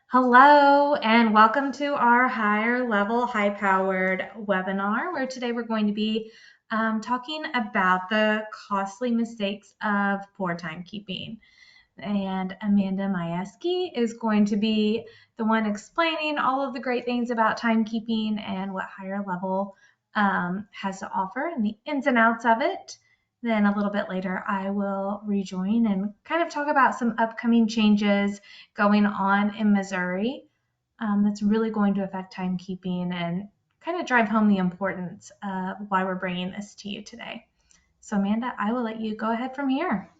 Hello, and welcome to our higher level, high powered webinar, where today we're going to be talking about the costly mistakes of poor timekeeping. And Amanda Majewski is going to be the one explaining all of the great things about timekeeping and what higher level has to offer and the ins and outs of it. Then a little bit later, I will rejoin and kind of talk about some upcoming changes going on in Missouri that's really going to affect timekeeping and kind of drive home the importance of why we're bringing this to you today. So, Amanda, I will let you go ahead from here.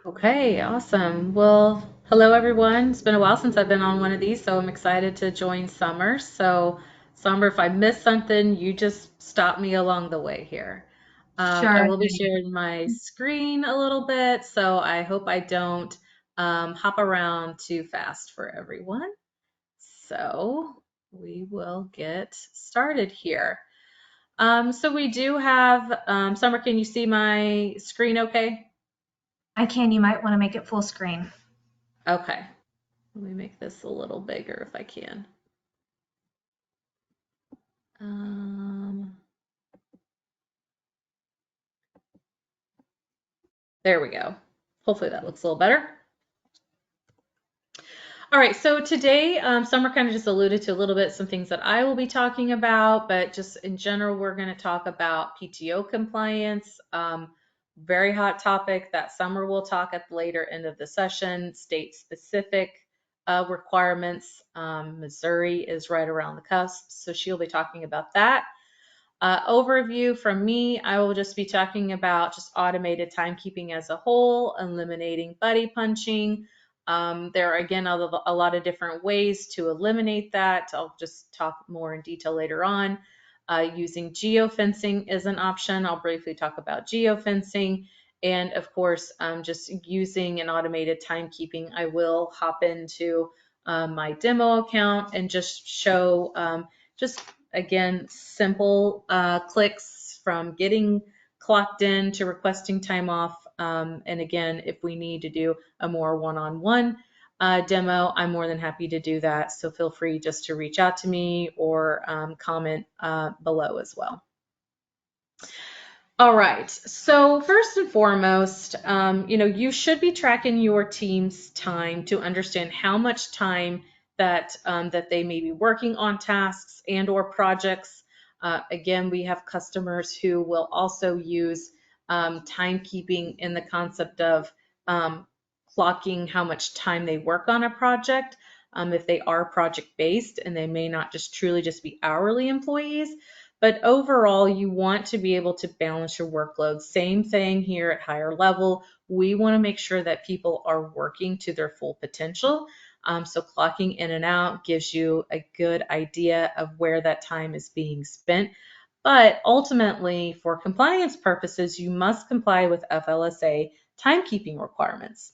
Okay, awesome. Well, hello everyone. It's been a while since I've been on one of these, so I'm excited to join Summer. So, Summer, if I miss something, you just stop me along the way here. I Sure will be thing. sharing my screen a little bit, so I hope I don't hop around too fast for everyone. So, we will get started here. So we do have, Summer, can you see my screen okay? I can. You might want to make it full screen. Okay. Let me make this a little bigger if I can. Um, there we go. Hopefully that looks a little better. All right, so today, Summer kind of just alluded to a little bit some things that I will be talking about, but just in general, we're going to talk about PTO compliance. Very hot topic that Summer will talk at the later end of the session, state specific requirements. Missouri is right around the cusp, so she'll be talking about that. Overview from me, I will just be talking about just automated timekeeping as a whole, eliminating buddy punching. There are, again, a lot of different ways to eliminate that. I'll just talk more in detail later on. Using geofencing is an option. I'll briefly talk about geofencing. And of course, just using an automated timekeeping, I will hop into my demo account and just show just again, simple clicks from getting clocked in to requesting time off. And again, if we need to do a more one-on-one demo, I'm more than happy to do that. So feel free just to reach out to me or comment below as well. All right. So first and foremost, you should be tracking your team's time to understand how much time that they may be working on tasks and or projects. Again, we have customers who will also use timekeeping in the concept of clocking how much time they work on a project. If they are project based and they may not just truly just be hourly employees. But overall, you want to be able to balance your workload. Same thing here at higher level. We want to make sure that people are working to their full potential. So clocking in and out gives you a good idea of where that time is being spent. But ultimately, for compliance purposes, you must comply with FLSA timekeeping requirements.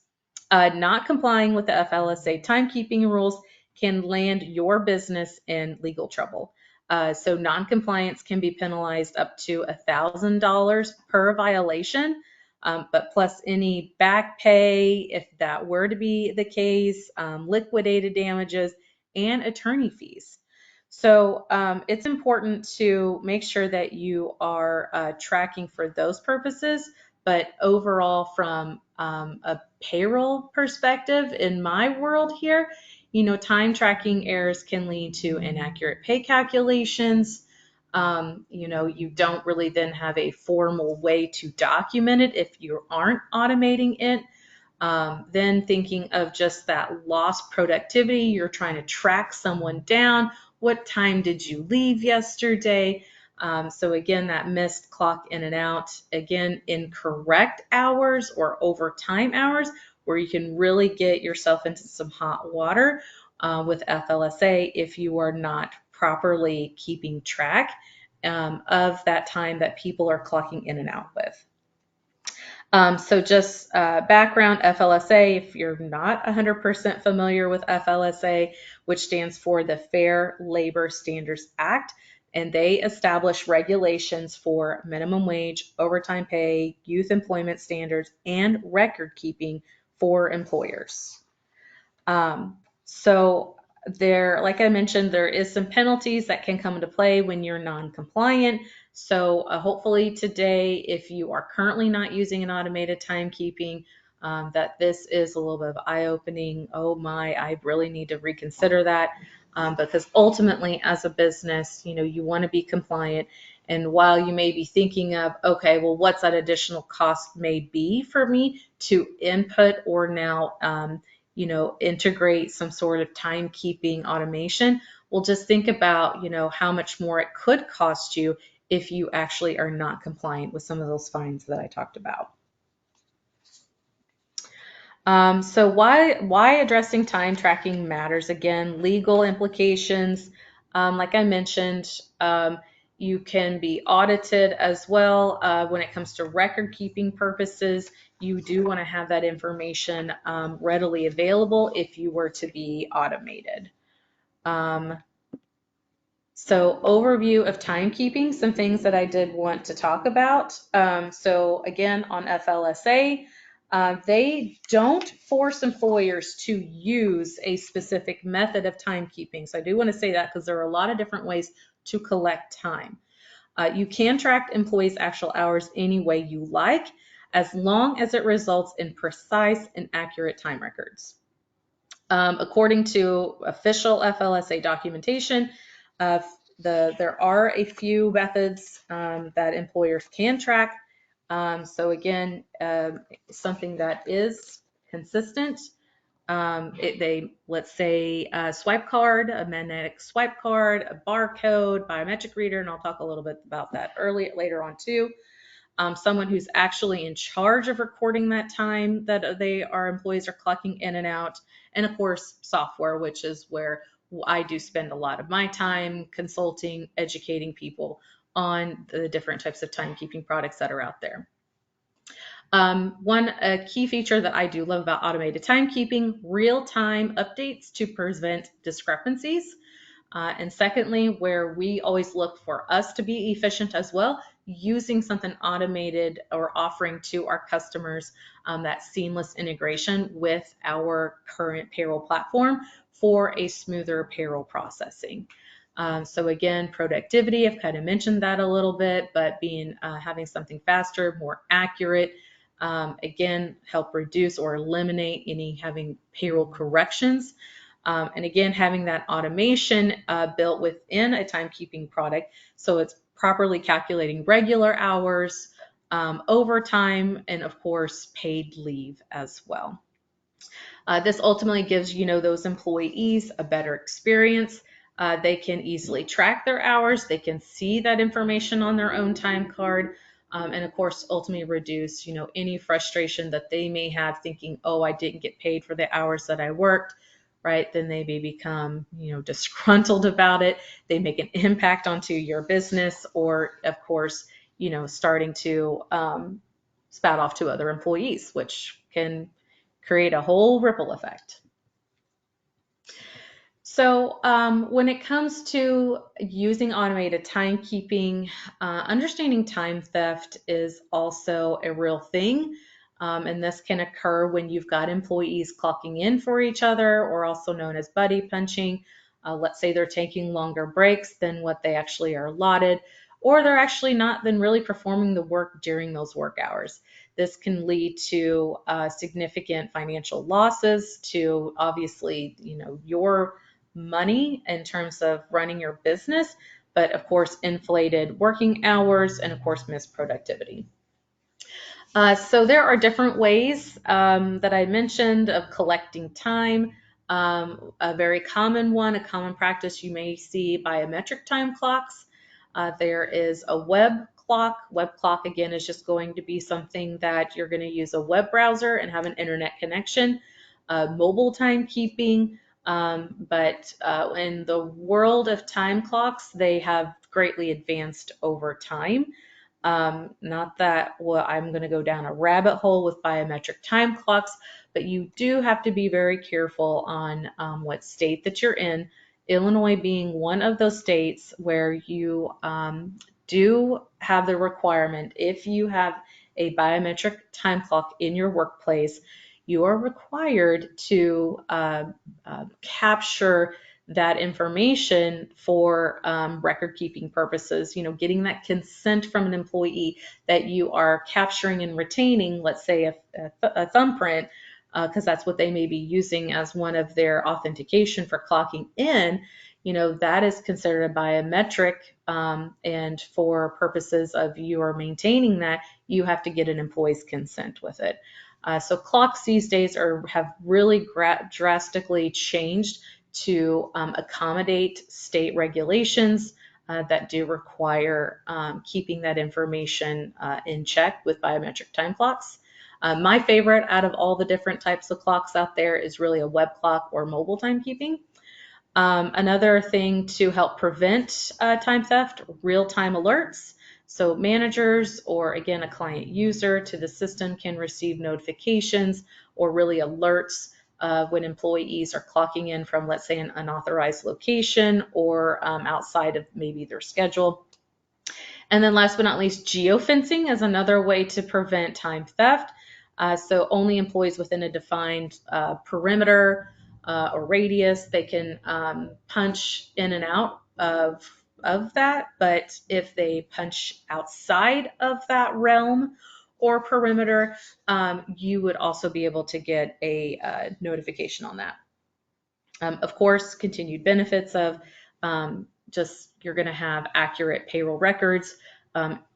Not complying with the FLSA timekeeping rules can land your business in legal trouble. So noncompliance can be penalized up to $1,000 per violation, but plus any back pay, if that were to be the case, liquidated damages, and attorney fees. So it's important to make sure that you are tracking for those purposes. But overall, from a payroll perspective, in my world here, time tracking errors can lead to inaccurate pay calculations. You don't really then have a formal way to document it if you aren't automating it. Then thinking of just that lost productivity, you're trying to track someone down. What time did you leave yesterday? So again, that missed clock in and out, again, incorrect hours or overtime hours, where you can really get yourself into some hot water with FLSA if you are not properly keeping track of that time that people are clocking in and out with. So just background FLSA, if you're not 100% familiar with FLSA, which stands for the Fair Labor Standards Act, and they establish regulations for minimum wage, overtime pay, youth employment standards, and record keeping for employers. So there, like I mentioned, there is some penalties that can come into play when you're non-compliant. So hopefully today, if you are currently not using an automated timekeeping, that this is a little bit of eye-opening. Oh my, I really need to reconsider that, because ultimately, as a business, you want to be compliant. And while you may be thinking of, okay, well, what's that additional cost may be for me to input or now integrate some sort of timekeeping automation, well, just think about, how much more it could cost you if you actually are not compliant with some of those fines that I talked about. So why addressing time tracking matters? Again, legal implications. Like I mentioned, you can be audited as well. When it comes to record keeping purposes, you do want to have that information readily available if you were to be automated. Um, so overview of timekeeping, some things that I did want to talk about. So again, on FLSA, they don't force employers to use a specific method of timekeeping. So I do want to say that because there are a lot of different ways to collect time. You can track employees' actual hours any way you like, as long as it results in precise and accurate time records. According to official FLSA documentation, uh, there are a few methods that employers can track. So again, something that is consistent. Let's say a swipe card, a magnetic swipe card, a barcode, biometric reader, and I'll talk a little bit about that later on too. Someone who's actually in charge of recording that time that our employees are clocking in and out, and of course software, which is where I do spend a lot of my time consulting, educating people on the different types of timekeeping products that are out there. One key feature that I do love about automated timekeeping, real-time updates to prevent discrepancies. And secondly, where we always look for us to be efficient as well, using something automated or offering to our customers that seamless integration with our current payroll platform for a smoother payroll processing. So again, productivity, I've kind of mentioned that a little bit, but having something faster, more accurate, again, help reduce or eliminate any having payroll corrections. And again, having that automation built within a timekeeping product, so it's properly calculating regular hours, overtime, and of course, paid leave as well. This ultimately gives those employees a better experience. They can easily track their hours. They can see that information on their own time card. And of course, ultimately reduce any frustration that they may have thinking, oh, I didn't get paid for the hours that I worked, right? Then they may become disgruntled about it. They make an impact onto your business, or of course starting to spout off to other employees, which can create a whole ripple effect. So when it comes to using automated timekeeping, understanding time theft is also a real thing. And this can occur when you've got employees clocking in for each other, or also known as buddy punching. Let's say they're taking longer breaks than what they actually are allotted, or they're actually not then really performing the work during those work hours. This can lead to significant financial losses to obviously, your money in terms of running your business, but of course, inflated working hours and of course, missed productivity. So there are different ways that I mentioned of collecting time. A very common one, a common practice you may see biometric time clocks. There is a web clock. Web clock, again, is just going to be something that you're going to use a web browser and have an internet connection. Mobile timekeeping, but in the world of time clocks, they have greatly advanced over time. Not that I'm going to go down a rabbit hole with biometric time clocks, but you do have to be very careful on what state that you're in. Illinois being one of those states where you do have the requirement, if you have a biometric time clock in your workplace, you are required to capture that information for record keeping purposes, getting that consent from an employee that you are capturing and retaining, let's say a thumbprint, because that's what they may be using as one of their authentication for clocking in. That is considered a biometric, and for purposes of you are maintaining that, you have to get an employee's consent with it. So clocks these days have really drastically changed to accommodate state regulations that do require keeping that information in check with biometric time clocks. My favorite out of all the different types of clocks out there is really a web clock or mobile timekeeping. Another thing to help prevent time theft, real-time alerts. So managers or again, a client user to the system can receive notifications or really alerts when employees are clocking in from, let's say, an unauthorized location or outside of maybe their schedule. And then last but not least, geofencing is another way to prevent time theft. So only employees within a defined perimeter or radius, they can punch in and out of that. But if they punch outside of that realm or perimeter, you would also be able to get a notification on that. Of course, continued benefits of just you're going to have accurate payroll records.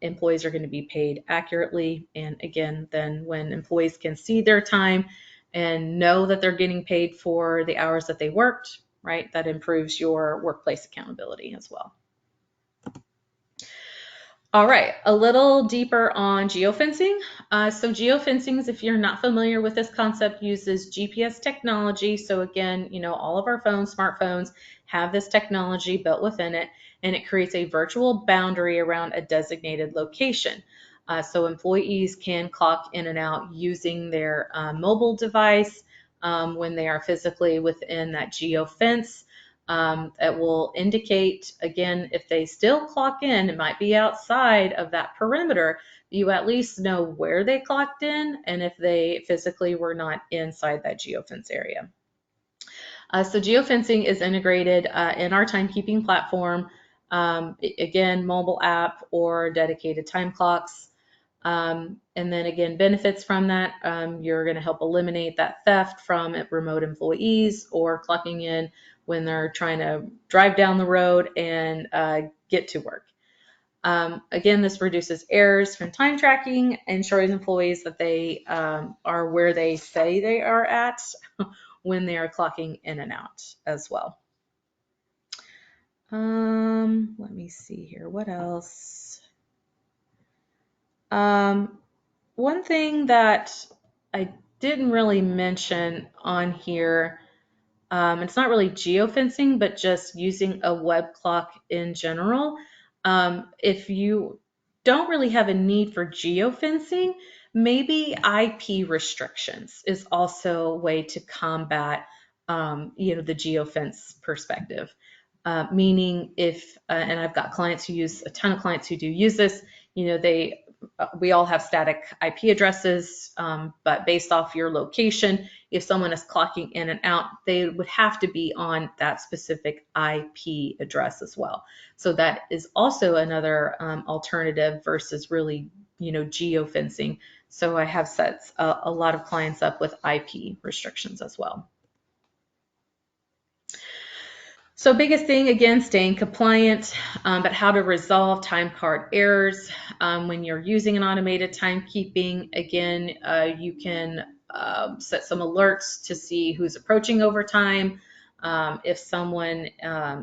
Employees are going to be paid accurately. And again, then when employees can see their time and know that they're getting paid for the hours that they worked, right, that improves your workplace accountability as well. All right, a little deeper on geofencing. So geofencing, if you're not familiar with this concept, uses GPS technology. So again, all of our phones, smartphones have this technology built within it, and it creates a virtual boundary around a designated location. So employees can clock in and out using their mobile device when they are physically within that geofence. It will indicate, again, if they still clock in, it might be outside of that perimeter, you at least know where they clocked in and if they physically were not inside that geofence area. So geofencing is integrated in our timekeeping platform, again, mobile app or dedicated time clocks. And then again, benefits from that, you're going to help eliminate that theft from remote employees or clocking in when they're trying to drive down the road and get to work. Again, this reduces errors from time tracking, ensuring employees that they are where they say they are at when they are clocking in and out as well. Let me see here. What else? One thing that I didn't really mention on here, it's not really geofencing, but just using a web clock in general. If you don't really have a need for geofencing, maybe IP restrictions is also a way to combat, the geofence perspective. Meaning if, and I've got clients who use, a ton of clients who do use this, we all have static IP addresses, but based off your location, if someone is clocking in and out, they would have to be on that specific IP address as well. So that is also another alternative versus really, geofencing. So I have set a lot of clients up with IP restrictions as well. So biggest thing, again, staying compliant, but how to resolve time card errors. When you're using an automated timekeeping, again, you can set some alerts to see who's approaching overtime. If someone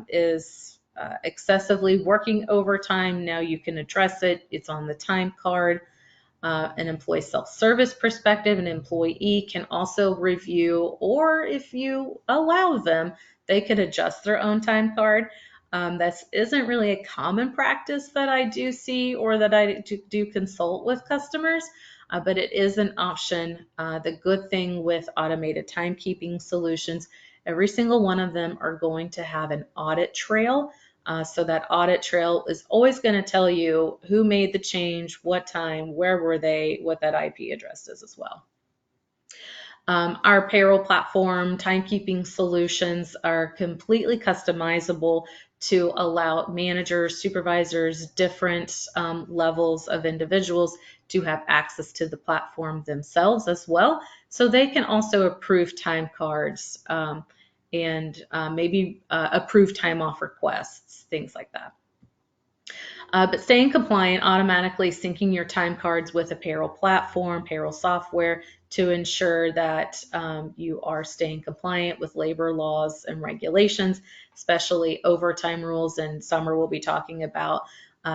is excessively working overtime, now you can address it. It's on the time card. An employee self-service perspective, an employee can also review, or if you allow them, they could adjust their own time card. This isn't really a common practice that I do see or that I do consult with customers, but it is an option. The good thing with automated timekeeping solutions, every single one of them are going to have an audit trail. So that audit trail is always going to tell you who made the change, what time, where were they, what that IP address is as well. Our payroll platform timekeeping solutions are completely customizable to allow managers, supervisors, different levels of individuals to have access to the platform themselves as well. So they can also approve time cards and maybe approve time off requests, things like that. But staying compliant, automatically syncing your time cards with a payroll platform, payroll software to ensure that you are staying compliant with labor laws and regulations, especially overtime rules. And Summer will be talking about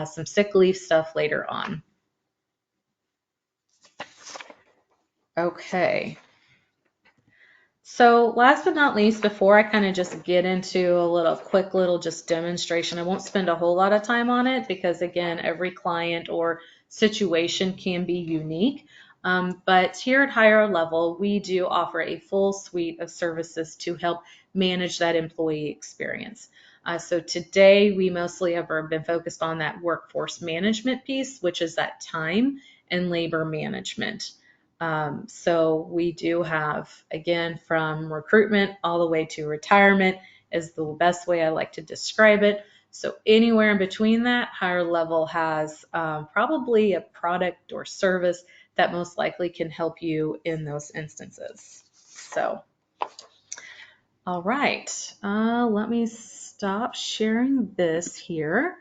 some sick leave stuff later on. Okay. So last but not least, before I kind of just get into a quick little just demonstration, I won't spend a whole lot of time on it because again, every client or situation can be unique. But here at Higher Level, we do offer a full suite of services to help manage that employee experience. So today we mostly have been focused on that workforce management piece, which is that time and labor management. So we do have, again, from recruitment all the way to retirement is the best way I like to describe it. So anywhere in between that, Higher Level has probably a product or service that most likely can help you in those instances. So, all right, let me stop sharing this here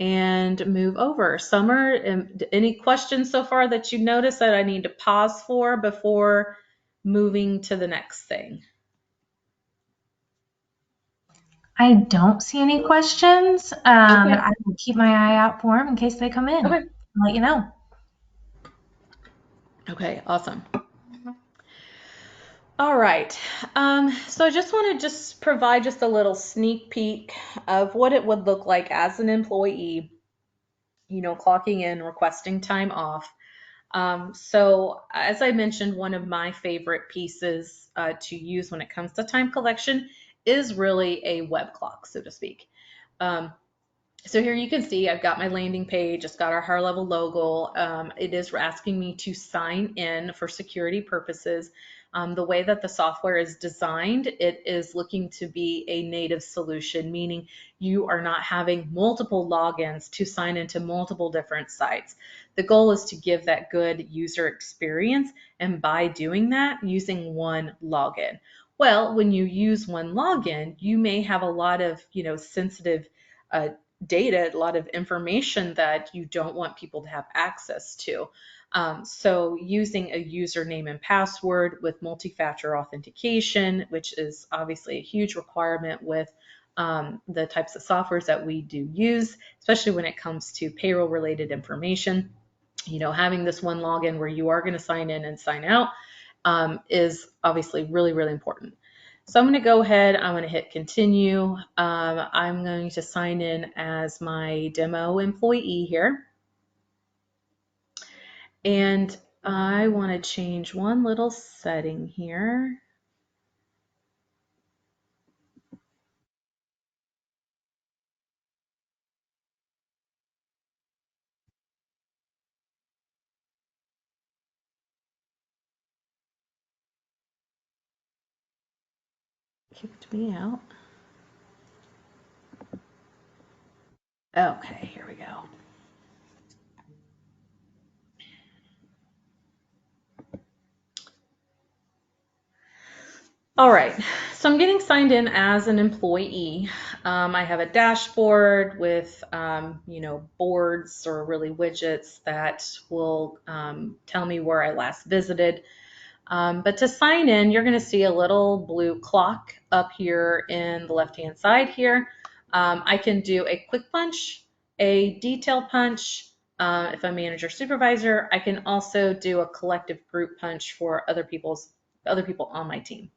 and move over. Summer, any questions so far that you noticed that I need to pause for before moving to the next thing? I don't see any questions, but Okay. I will keep my eye out for them in case they come in. Okay. I'll let you know. Okay, awesome. All right. So I just want to just provide just a little sneak peek of what it would look like as an employee, clocking in, requesting time off. So as I mentioned, one of my favorite pieces to use when it comes to time collection is really a web clock, so to speak. Um, so here you can see I've got my landing page. It's got our Higher Level logo. It is asking me to sign in for security purposes. The way that the software is designed, it is looking to be a native solution, meaning you are not having multiple logins to sign into multiple different sites. The goal is to give that good user experience, and by doing that, using one login. Well, when you use one login, you may have a lot of, sensitive uh, data, a lot of information that you don't want people to have access to. So using a username and password with multi-factor authentication, which is obviously a huge requirement with the types of softwares that we do use, especially when it comes to payroll related information. Having this one login where you are going to sign in and sign out is obviously really, really important. So I'm going to go ahead, I'm going to hit continue. I'm going to sign in as my demo employee here. And I want to change one little setting here. Kicked me out. Okay, here we go. All right, so I'm getting signed in as an employee. I have a dashboard with, boards or really widgets that will tell me where I last visited. But to sign in, you're going to see a little blue clock up here in the left-hand side here. I can do a quick punch, a detailed punch. If I'm manager supervisor, I can also do a collective group punch for other people on my team.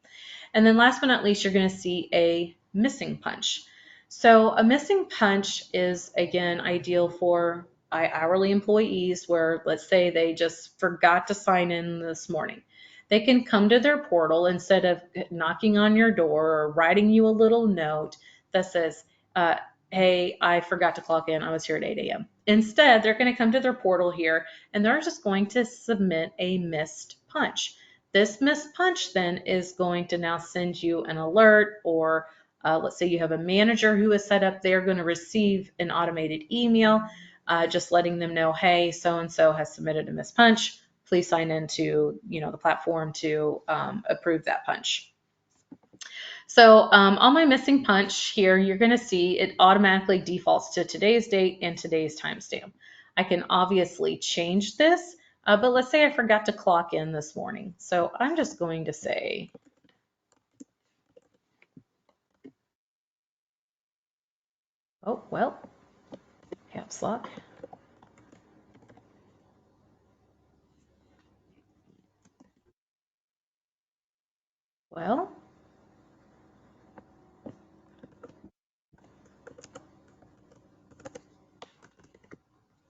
And then last but not least, you're going to see a missing punch. So a missing punch is, again, ideal for hourly employees where, let's say, they just forgot to sign in this morning. They can come to their portal instead of knocking on your door or writing you a little note that says, hey, I forgot to clock in. I was here at 8 a.m. Instead, they're going to come to their portal here and they're just going to submit a missed punch. This missed punch then is going to now send you an alert, or let's say you have a manager who is set up, they're going to receive an automated email just letting them know, hey, so-and-so has submitted a missed punch. Please sign into the platform to approve that punch. So on my missing punch here, you're going to see it automatically defaults to today's date and today's timestamp. I can obviously change this, but let's say I forgot to clock in this morning. So I'm just going to say, oh, well, caps lock. Well,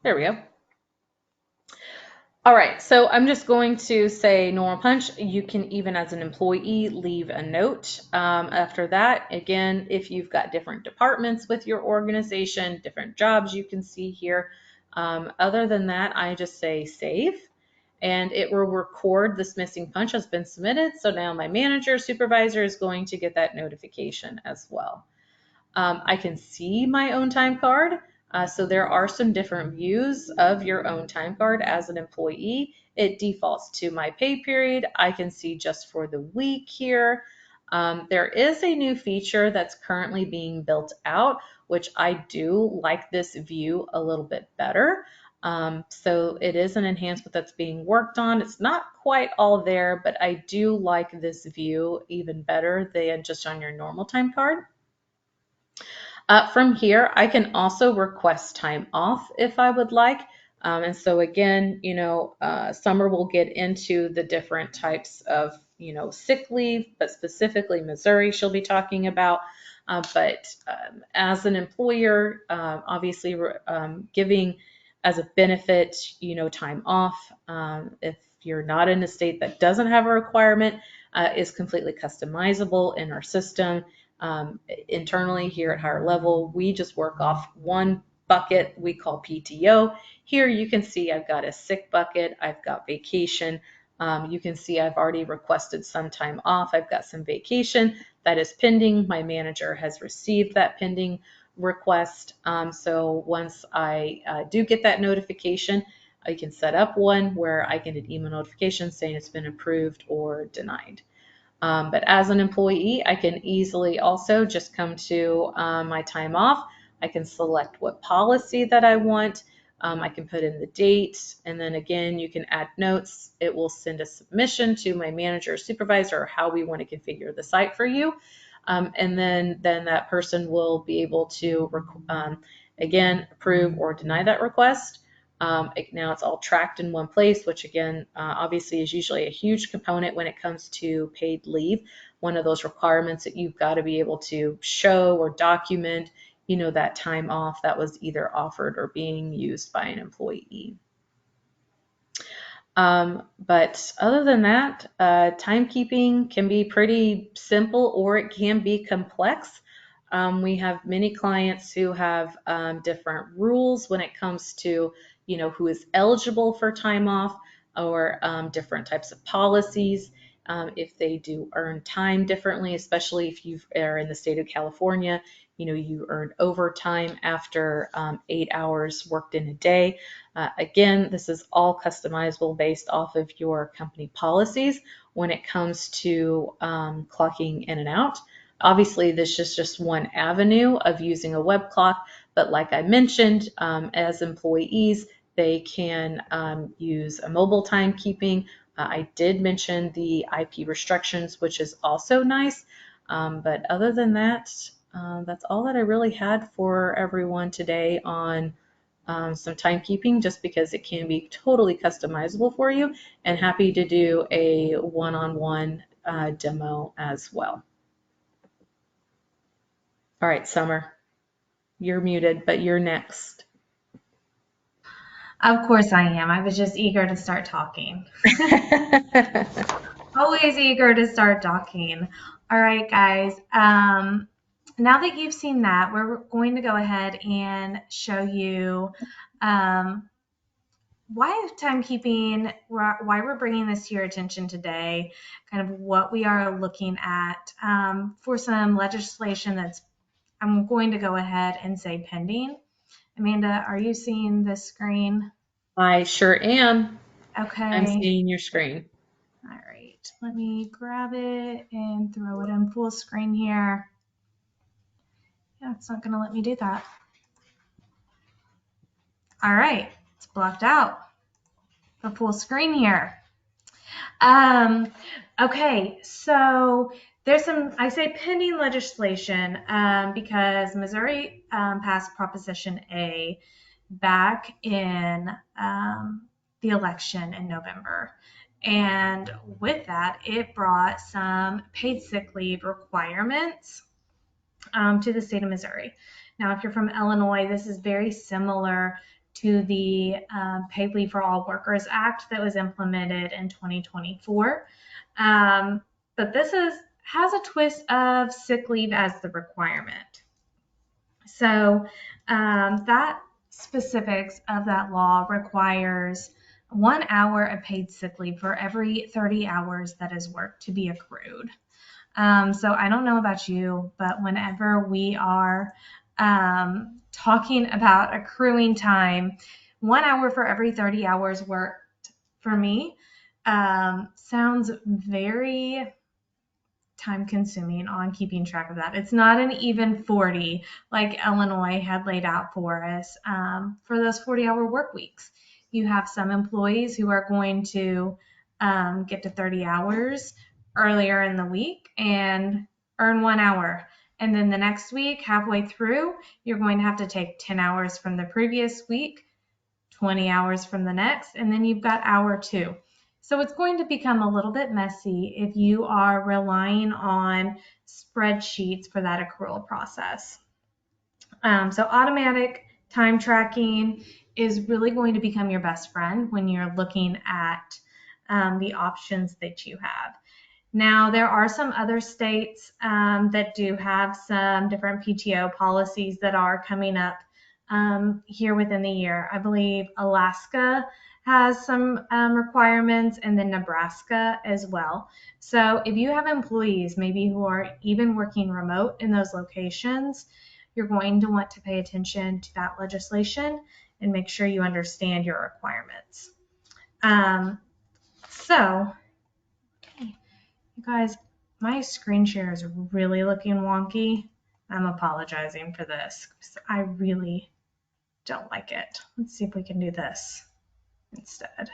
there we go. All right, so I'm just going to say normal punch. You can even as an employee leave a note. After that, again, if you've got different departments with your organization, different jobs you can see here. Other than that, I just say save and it will record this missing punch has been submitted. So now my manager, supervisor is going to get that notification as well. I can see my own time card. So there are some different views of your own time card as an employee. It defaults to my pay period. I can see just for the week here. There is a new feature that's currently being built out, which I do like this view a little bit better. So it is an enhancement that's being worked on. It's not quite all there, but I do like this view even better than just on your normal time card. From here, I can also request time off if I would like. And so again, Summer will get into the different types of, sick leave, but specifically Missouri she'll be talking about. But as an employer, obviously giving as a benefit, time off. If you're not in a state that doesn't have a requirement, is completely customizable in our system. Internally here at Higher Level, we just work off one bucket we call PTO. Here you can see I've got a sick bucket, I've got vacation. You can see I've already requested some time off. I've got some vacation that is pending. My manager has received that pending request. So once I do get that notification, I can set up one where I get an email notification saying it's been approved or denied. But as an employee, I can easily also just come to my time off. I can select what policy that I want. I can put in the date, and then again, you can add notes. It will send a submission to my manager or supervisor or how we want to configure the site for you. And then that person will be able to, again, approve or deny that request. Now it's all tracked in one place, which again, obviously is usually a huge component when it comes to paid leave. One of those requirements that you've got to be able to show or document, that time off that was either offered or being used by an employee. But other than that, timekeeping can be pretty simple or it can be complex. We have many clients who have different rules when it comes to, who is eligible for time off or different types of policies. If they do earn time differently, especially if you are in the state of California, you earn overtime after 8 hours worked in a day. Again, this is all customizable based off of your company policies when it comes to clocking in and out. Obviously, this is just one avenue of using a web clock, but like I mentioned, as employees, they can use a mobile timekeeping. I did mention the IP restrictions, which is also nice. But other than that, that's all that I really had for everyone today on some timekeeping, just because it can be totally customizable for you, and happy to do a one-on-one demo as well. All right, Summer, you're muted, but you're next. Of course I am. I was just eager to start talking. Always eager to start talking. All right, guys. Now that you've seen that, we're going to go ahead and show you why timekeeping, why we're bringing this to your attention today, kind of what we are looking at for some legislation that's, I'm going to go ahead and say pending. Amanda, are you seeing this screen? I sure am. I'm Okay. seeing your screen. All right. Let me grab it and throw it in full screen here. Yeah, it's not going to let me do that. All right. It's blocked out. The full screen here. Um, okay, so there's some, I say pending legislation because Missouri passed Proposition A back in the election in November. And with that, it brought some paid sick leave requirements to the state of Missouri. Now, if you're from Illinois, this is very similar to the Paid Leave for All Workers Act that was implemented in 2024. But this has a twist of sick leave as the requirement. So that specifics of that law requires 1 hour of paid sick leave for every 30 hours that is worked to be accrued. So I don't know about you, but whenever we are talking about accruing time, 1 hour for every 30 hours worked for me sounds very time consuming on keeping track of that. It's not an even 40 like Illinois had laid out for us for those 40-hour work weeks. You have some employees who are going to get to 30 hours earlier in the week and earn 1 hour. And then the next week, halfway through, you're going to have to take 10 hours from the previous week, 20 hours from the next, and then you've got hour two. So it's going to become a little bit messy if you are relying on spreadsheets for that accrual process. So automatic time tracking is really going to become your best friend when you're looking at the options that you have. Now, there are some other states that do have some different PTO policies that are coming up here within the year. I believe Alaska has some requirements, and then Nebraska as well. So if you have employees maybe who are even working remote in those locations, you're going to want to pay attention to that legislation and make sure you understand your requirements. So, you guys, my screen share is really looking wonky. I'm apologizing for this. I really don't like it. Let's see if we can do this instead.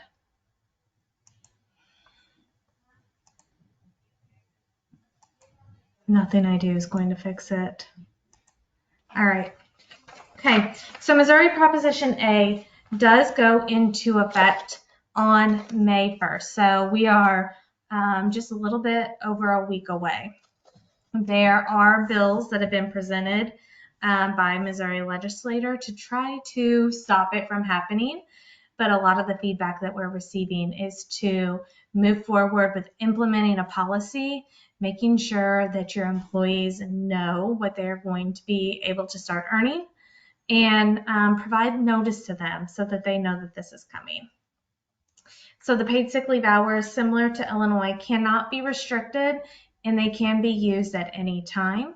Nothing I do is going to fix it. All right. Okay, so Missouri Proposition A does go into effect on May 1st. So we are just a little bit over a week away. There are bills that have been presented by Missouri legislator to try to stop it from happening. But a lot of the feedback that we're receiving is to move forward with implementing a policy, making sure that your employees know what they're going to be able to start earning, and provide notice to them so that they know that this is coming. So the paid sick leave hours, similar to Illinois, cannot be restricted and they can be used at any time.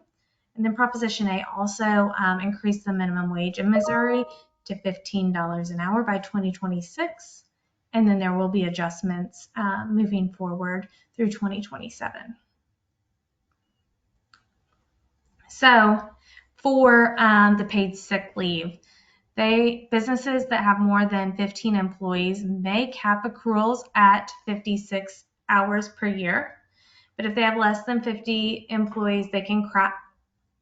And then Proposition A also increased the minimum wage in Missouri to $15 an hour by 2026. And then there will be adjustments moving forward through 2027. So for the paid sick leave, businesses that have more than 15 employees may cap accruals at 56 hours per year. But if they have less than 50 employees, they can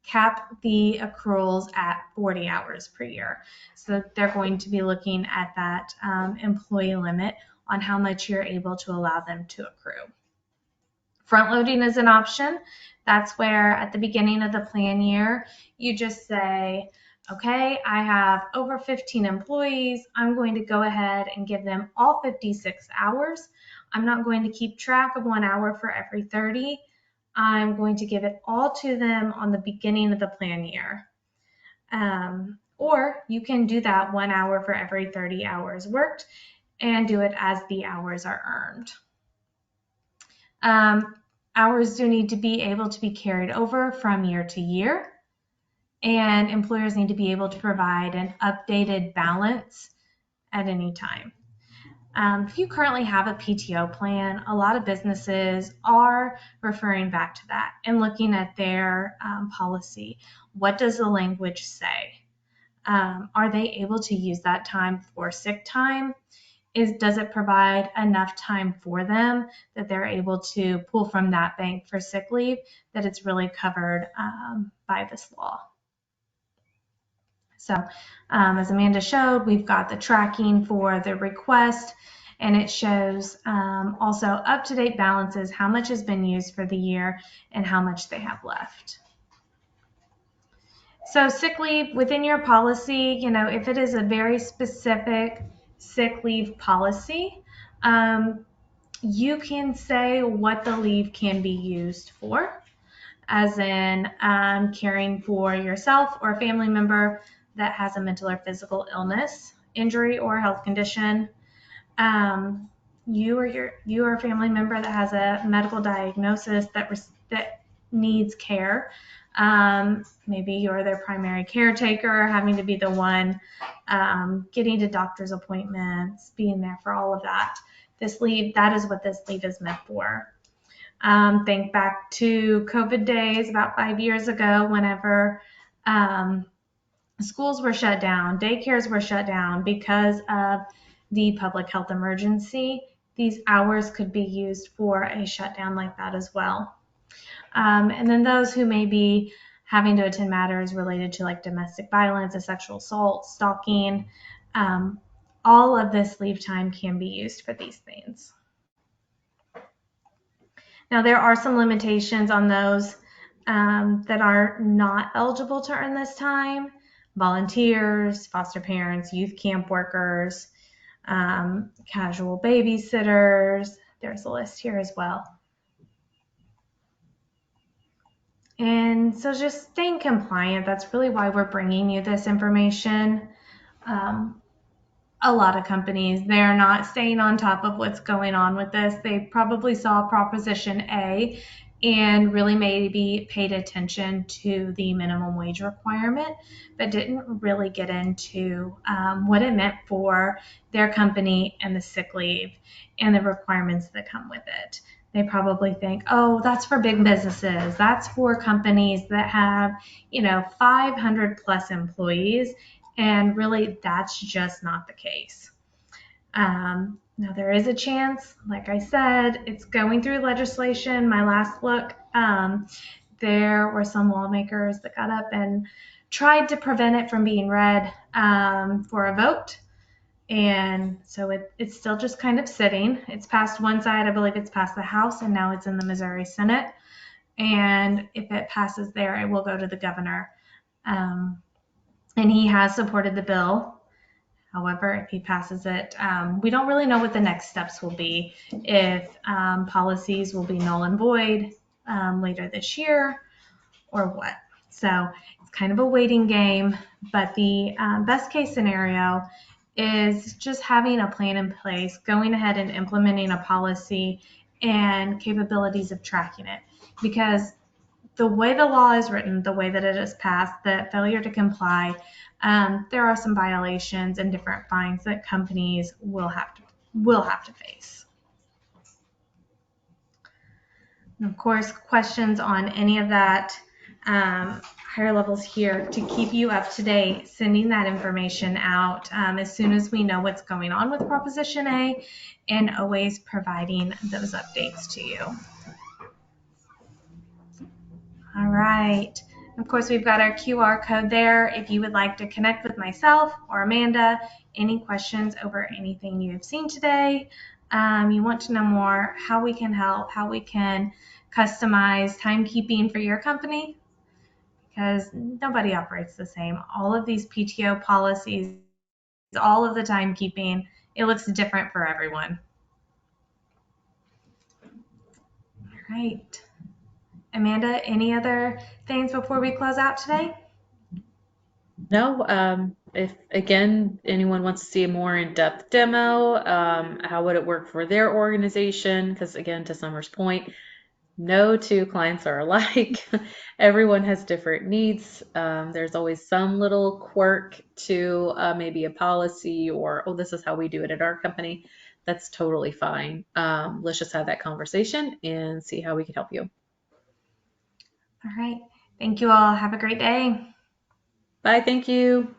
cap the accruals at 40 hours per year. So they're going to be looking at that employee limit on how much you're able to allow them to accrue. Front loading is an option. That's where at the beginning of the plan year, you just say, okay, I have over 15 employees. I'm going to go ahead and give them all 56 hours. I'm not going to keep track of 1 hour for every 30. I'm going to give it all to them on the beginning of the plan year. Or you can do that 1 hour for every 30 hours worked. and do it as the hours are earned. Um, Hours do need to be able to be carried over from year to year, and employers need to be able to provide an updated balance at any time. If you currently have a PTO plan, a lot of businesses are referring back to that and looking at their policy. What does the language say? Are they able to use that time for sick time? Does it provide enough time for them that they're able to pull from that bank for sick leave that it's really covered by this law? So as Amanda showed, we've got the tracking for the request, and it shows also up-to-date balances, how much has been used for the year and how much they have left. So sick leave within your policy, if it is a very specific sick leave policy, you can say what the leave can be used for, as in caring for yourself or a family member that has a mental or physical illness, injury, or health condition. You or a family member that has a medical diagnosis that needs care. Maybe you're their primary caretaker, having to be the one getting to doctor's appointments, being there for all of that. That is what this leave is meant for. Think back to COVID days about 5 years ago, whenever schools were shut down, daycares were shut down because of the public health emergency. These hours could be used for a shutdown like that as well. And then those who may be having to attend matters related to like domestic violence, a sexual assault, stalking, all of this leave time can be used for these things. Now, there are some limitations on those that are not eligible to earn this time. Volunteers, foster parents, youth camp workers, casual babysitters. There's a list here as well. And so just staying compliant, that's really why we're bringing you this information. A lot of companies, they're not staying on top of what's going on with this. They probably saw Proposition A and really maybe paid attention to the minimum wage requirement, but didn't really get into what it meant for their company and the sick leave and the requirements that come with it. They probably think, oh, that's for big businesses. That's for companies that have, 500 plus employees. And really, that's just not the case. Now, there is a chance, like I said, it's going through legislation. My last look, there were some lawmakers that got up and tried to prevent it from being read for a vote. And so it's still just kind of sitting. It's passed one side, I believe it's passed the House, and now it's in the Missouri Senate. And if it passes there, it will go to the governor. And he has supported the bill. However, if he passes it, we don't really know what the next steps will be, if policies will be null and void later this year or what. So it's kind of a waiting game, but the best case scenario is just having a plan in place, going ahead and implementing a policy and capabilities of tracking it. Because the way the law is written, the way that it is passed, the failure to comply, there are some violations and different fines that companies will have to face. And of course, questions on any of that, higher levels here to keep you up to date, sending that information out as soon as we know what's going on with Proposition A, and always providing those updates to you. All right. Of course, we've got our QR code there. If you would like to connect with myself or Amanda, any questions over anything you have seen today, you want to know more, how we can help, how we can customize timekeeping for your company, because nobody operates the same. All of these PTO policies, all of the timekeeping, it looks different for everyone. All right. Amanda, any other things before we close out today? No, if again anyone wants to see a more in-depth demo, how would it work for their organization? Because again, to Summer's point, no two clients are alike. Everyone has different needs. There's always some little quirk to maybe a policy or, oh, this is how we do it at our company. That's totally fine. Let's just have that conversation and see how we can help you. All right. Thank you all. Have a great day. Bye, thank you.